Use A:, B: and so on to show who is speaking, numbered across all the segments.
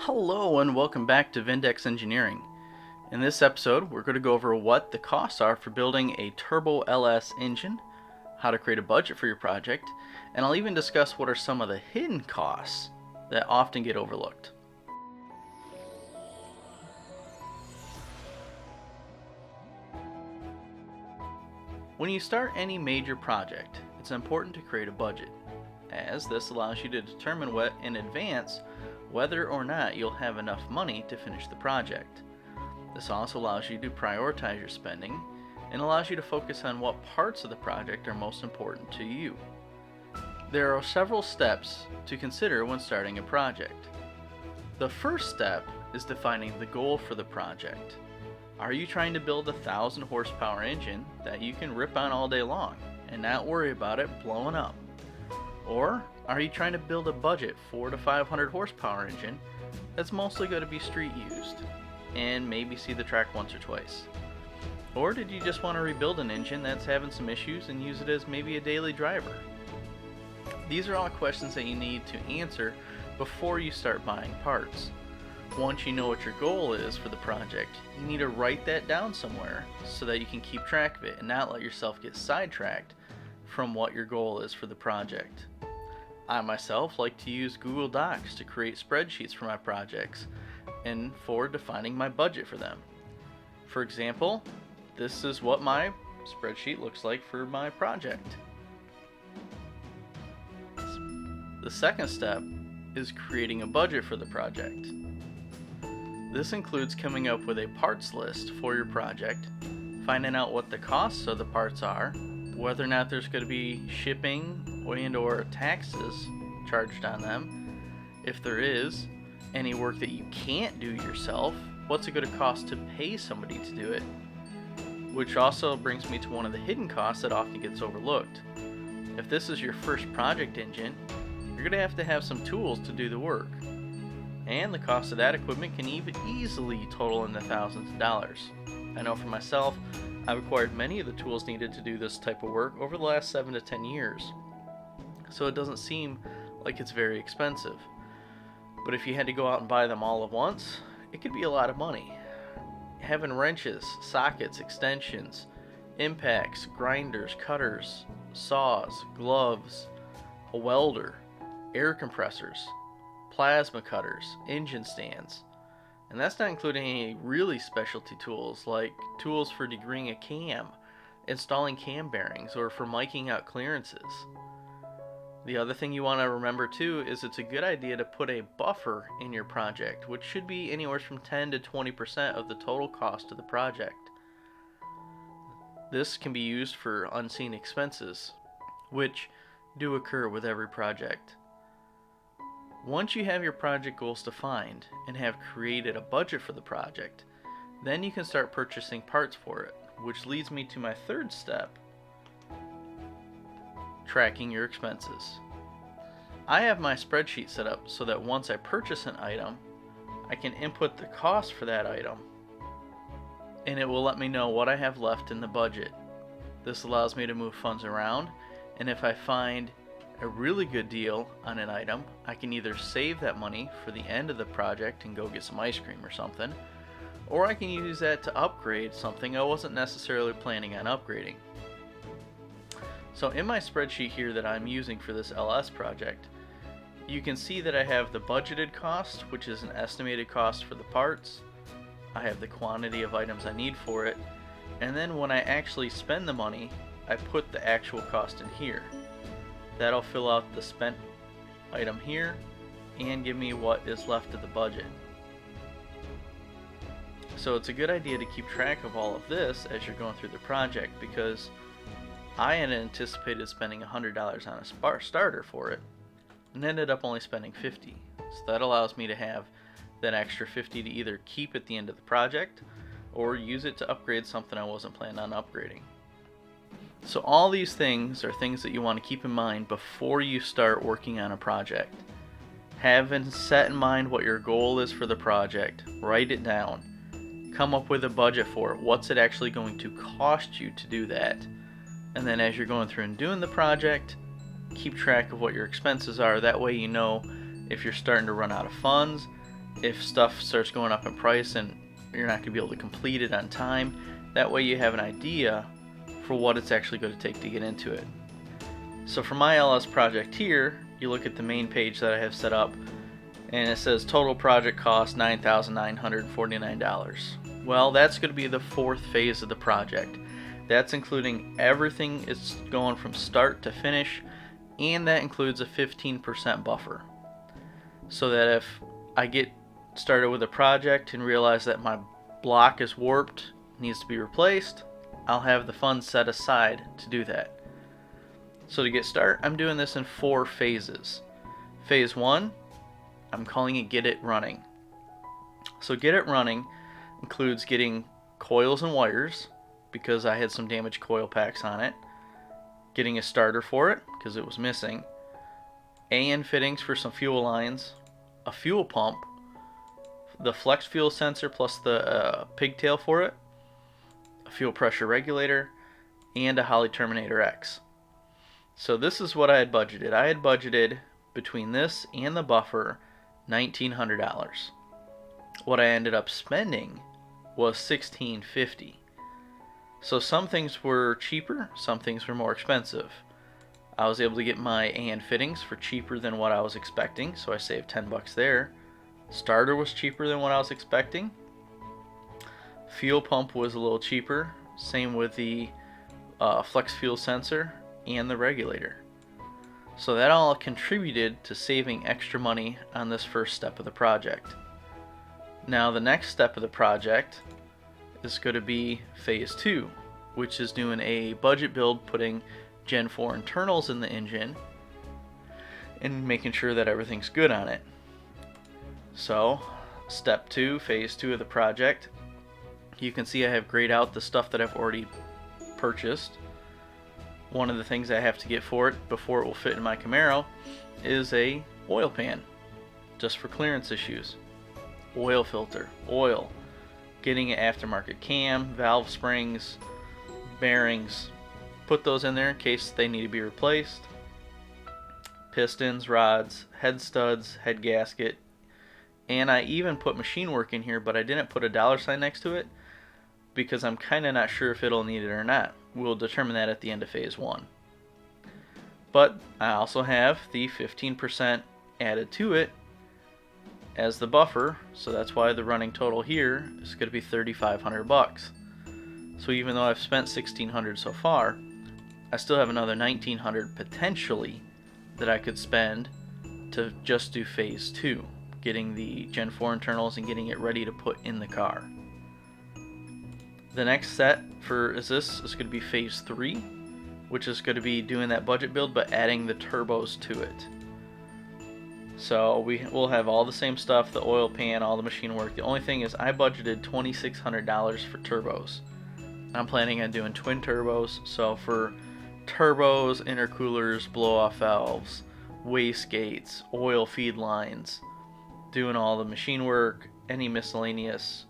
A: Hello and welcome back to Vindexx Engineering. In this episode, we're going to go over what the costs are for building a turbo LS engine, how to create a budget for your project, and I'll even discuss what are some of the hidden costs that often get overlooked. When you start any major project, it's important to create a budget, as this allows you to determine in advance whether or not you'll have enough money to finish the project. This also allows you to prioritize your spending and allows you to focus on what parts of the project are most important to you. There are several steps to consider when starting a project. The first step is defining the goal for the project. Are you trying to build a 1,000 horsepower engine that you can rip on all day long and not worry about it blowing up? Or are you trying to build a budget 400 to 500 horsepower engine that's mostly going to be street used and maybe see the track once or twice? Or did you just want to rebuild an engine that's having some issues and use it as maybe a daily driver? These are all questions that you need to answer before you start buying parts. Once you know what your goal is for the project, you need to write that down somewhere so that you can keep track of it and not let yourself get sidetracked from what your goal is for the project. I myself like to use Google Docs to create spreadsheets for my projects and for defining my budget for them. For example, this is what my spreadsheet looks like for my project. The second step is creating a budget for the project. This includes coming up with a parts list for your project, finding out what the costs of the parts are, whether or not there's going to be shipping and/or taxes charged on them. If there is any work that you can't do yourself, what's it going to cost to pay somebody to do it? Which also brings me to one of the hidden costs that often gets overlooked. If this is your first project engine, you're going to have some tools to do the work. And the cost of that equipment can even easily total in the thousands of dollars. I know for myself, I've acquired many of the tools needed to do this type of work over the last 7 to 10 years. So it doesn't seem like it's very expensive. But if you had to go out and buy them all at once, it could be a lot of money. Having wrenches, sockets, extensions, impacts, grinders, cutters, saws, gloves, a welder, air compressors, plasma cutters, engine stands. And that's not including any really specialty tools like tools for degreasing a cam, installing cam bearings, or for miking out clearances. The other thing you want to remember too is it's a good idea to put a buffer in your project, which should be anywhere from 10 to 20% of the total cost of the project. This can be used for unseen expenses, which do occur with every project. Once you have your project goals defined and have created a budget for the project, then you can start purchasing parts for it, which leads me to my third step, tracking your expenses. I have my spreadsheet set up so that once I purchase an item, I can input the cost for that item, and it will let me know what I have left in the budget. This allows me to move funds around, and if I find a really good deal on an item, I can either save that money for the end of the project and go get some ice cream or something, or I can use that to upgrade something I wasn't necessarily planning on upgrading. So in my spreadsheet here that I'm using for this LS project, you can see that I have the budgeted cost, which is an estimated cost for the parts. I have the quantity of items I need for it, and then when I actually spend the money, I put the actual cost in here. That'll fill out the spent item here and give me what is left of the budget. So it's a good idea to keep track of all of this as you're going through the project, because I had anticipated spending $100 on a starter for it and ended up only spending $50. So that allows me to have that extra $50 to either keep at the end of the project or use it to upgrade something I wasn't planning on upgrading. So all these things are things that you want to keep in mind before you start working on a project. Having set in mind what your goal is for the project, write it down. Come up with a budget for it. What's it actually going to cost you to do that? And then as you're going through and doing the project, keep track of what your expenses are. That way you know if you're starting to run out of funds if stuff starts going up in price and you're not going to be able to complete it on time. That way you have an idea for what it's actually going to take to get into it. So for my LS project here, you look at the main page that I have set up, and it says total project cost $9,949. Well, that's going to be the fourth phase of the project. That's including everything. It's going from start to finish, and that includes a 15% buffer. So that if I get started with a project and realize that my block is warped, needs to be replaced, I'll have the funds set aside to do that. So to get started, I'm doing this in 4 phases. Phase 1, I'm calling it get it running. So get it running includes getting coils and wires, because I had some damaged coil packs on it, getting a starter for it because it was missing, AN fittings for some fuel lines, a fuel pump, the flex fuel sensor plus the pigtail for it, a fuel pressure regulator, and a Holley Terminator X. So this is what I had budgeted. I had budgeted between this and the buffer $1,900. What I ended up spending was $1,650. So some things were cheaper, some things were more expensive. I was able to get my AN fittings for cheaper than what I was expecting, so I saved $10 there. Starter was cheaper than what I was expecting. Fuel pump was a little cheaper. Same with the flex fuel sensor and the regulator. So that all contributed to saving extra money on this first step of the project. Now the next step of the project is going to be phase 2, which is doing a budget build, putting Gen 4 internals in the engine and making sure that everything's good on it. So step 2, phase 2 of the project, you can see I have grayed out the stuff that I've already purchased. One of the things I have to get for it before it will fit in my Camaro is a oil pan, just for clearance issues. Oil filter, oil, getting an aftermarket cam, valve springs, bearings, put those in there in case they need to be replaced. Pistons, rods, head studs, head gasket, and I even put machine work in here, but I didn't put a $ next to it because I'm kind of not sure if it'll need it or not. We'll determine that at the end of phase 1. But I also have the 15% added to it as the buffer, so that's why the running total here is going to be $3,500. So even though I've spent $1,600 so far, I still have another $1,900 potentially that I could spend to just do phase 2, getting the Gen 4 internals and getting it ready to put in the car. The next set is going to be phase 3, which is going to be doing that budget build but adding the turbos to it. So we'll have all the same stuff, the oil pan, all the machine work. The only thing is I budgeted $2,600 for turbos. I'm planning on doing twin turbos, so for turbos, intercoolers, blow-off valves, wastegates, oil feed lines, doing all the machine work, any miscellaneous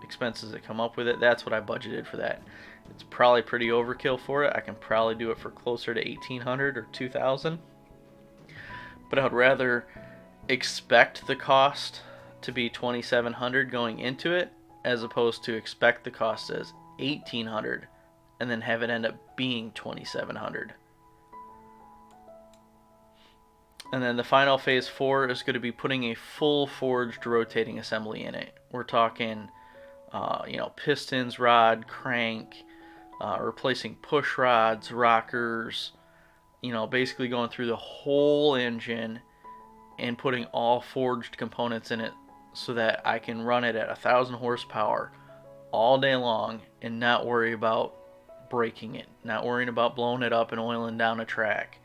A: expenses that come up with it, that's what I budgeted for that. It's probably pretty overkill for it. I can probably do it for closer to $1,800 or $2,000, but I would rather expect the cost to be $2,700 going into it as opposed to expect the cost as $1,800 and then have it end up being $2,700. And then the final phase 4 is going to be putting a full forged rotating assembly in it. We're talking pistons, rod, crank, replacing push rods, rockers, basically going through the whole engine and putting all forged components in it so that I can run it at 1,000 horsepower all day long and not worry about breaking it, not worrying about blowing it up and oiling down a track.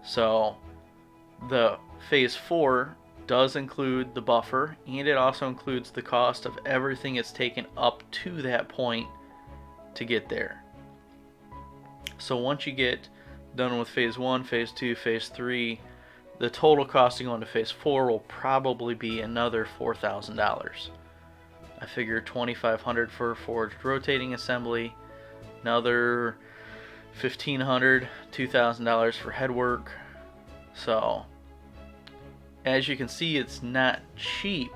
A: So the phase 4 does include the buffer, and it also includes the cost of everything it's taken up to that point to get there. So once you get done with phase 1, phase 2, phase 3, the total cost to go into phase 4 will probably be another $4,000. I figure $2,500 for forged rotating assembly, another $1,500, $2,000 for head work. So as you can see, it's not cheap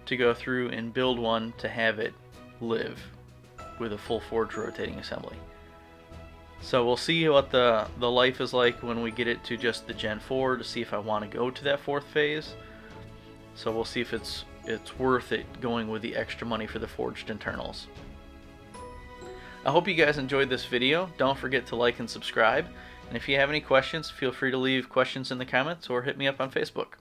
A: to go through and build one to have it live with a full forged rotating assembly. So we'll see what the life is like when we get it to just the Gen 4 to see if I want to go to that 4th phase. So we'll see if it's worth it going with the extra money for the forged internals. I hope you guys enjoyed this video. Don't forget to like and subscribe. And if you have any questions, feel free to leave questions in the comments or hit me up on Facebook.